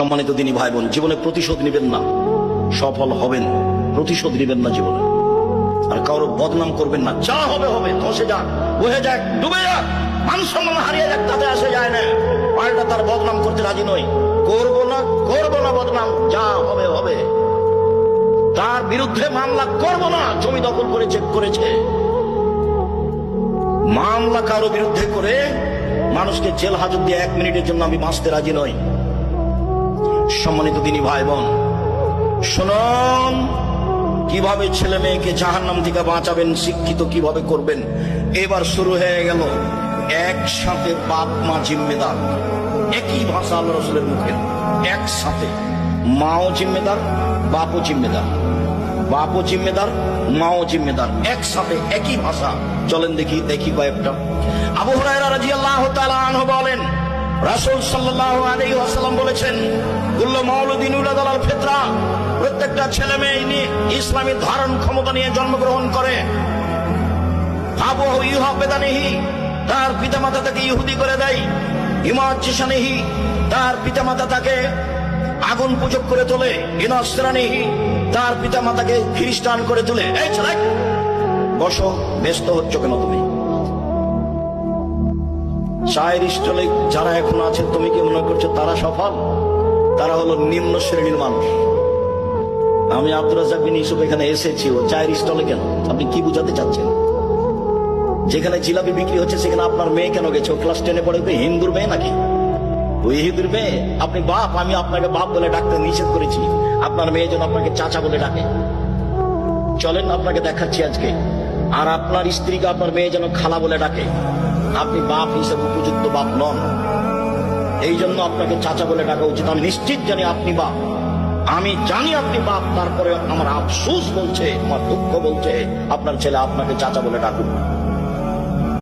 সম্মানিত দিনী ভাই বোন, জীবনে প্রতিশোধ নেবেন না, সফল হবেন। প্রতিশোধ নেবেন না জীবনে, আর কারো বদনাম করবেন না। যা হবে হবে, ধসে যাক, বহে যাক, ডুবে যাক, মান সম্মান হারিয়ে যাক, তাতে আসে যায় না। পাল্টা তার বদনাম করতে রাজি নই। করবো না বদনাম, যা হবে হবে। তার বিরুদ্ধে মামলা করব না, জমি দখল করে চেক করেছে। মামলা কারো বিরুদ্ধে করে মানুষকে জেল হাজত দিয়ে 1 মিনিটের জন্য আমি বাঁচতে রাজি নই। সম্মানিত দিনী ভাই বোন, শুনুন, কিভাবে ছেলে মেয়েকে জাহান্নাম থেকে বাঁচাবেন, শিক্ষিত কিভাবে করবেন। এবার শুরু হয়ে গেল একসাথে বাপ মা জিম্মেদার। একই ভাষা আল্লাহ রাসূলের মুখে, একসাথে মাও জিম্মেদার, বাপও জিম্মেদার, বাপও জিম্মেদার, মাও জিম্মেদার, একসাথে একই ভাষা। চলেন দেখি কয়েকটা। আবু হুরায়রা রাদিয়াল্লাহু তাআলা আনহু বলেন, রাসূল সাল্লাল্লাহু আলাইহি ওয়াসাল্লাম বলেছেন, কুল্লু মাউলুদিন ইউলাদু আলাল ফিতরা, প্রত্যেকটা ছেলে মেয়ে ইসলামী ধারণ ক্ষমতা নিয়ে জন্মগ্রহণ করে। আবুহু ইউহাবেদানিহি, তার পিতামাতা তাকে ইহুদি করে দেয়। ইমাজ্জিসানিহি, তার পিতামাতা তাকে আগুন পূজক করে তোলে। ইনাসরানিহি, তার পিতামাতাকে খ্রিস্টান করে তোলে। এই ছেলে বসো, ব্যস্ত হচ্ছ কেন তুমি? চায়ের স্টলে যারা এখন আছে, তুমি কি মনে করছো তারা সফল? তারা হলো নিম্ন শ্রেণীর মানুষ। আমি আব্দুর রাজ্জাক বিন ইউসুফ এখানে এসেছি, ও চায়ের স্টলে কেন? আপনি কি বুঝাতে চাচ্ছেন? যেখানে জিলাপি বিক্রি হচ্ছে সেখানে আপনার মেয়ে কেন গেছে? ও ক্লাস 10-এ পড়ে, হিন্দুর মেয়ে নাকি? ওই হিন্দুর মেয়ে? আপনি বাপ, আমি আপনাকে বাপ বলে ডাকতে নিষেধ করেছি, আপনার মেয়ে যেন আপনাকে চাচা বলে ডাকে। চলেন আপনাকে দেখাচ্ছি আজকে। আর আপনার স্ত্রীকে আপনার মেয়ে যেন খালা বলে ডাকে। আপনি বাপ হিসেবে উপযুক্ত বাপ নন, এই জন্য আপনাকে চাচা বলে ডাকা উচিত। আমি নিশ্চিত জানি আপনি বাপ, আমি জানি আপনি বাপ, তারপরে আমার আফসোস বলছে, আমার দুঃখ বলছে আপনার ছেলে আপনাকে চাচা বলে ডাকুক।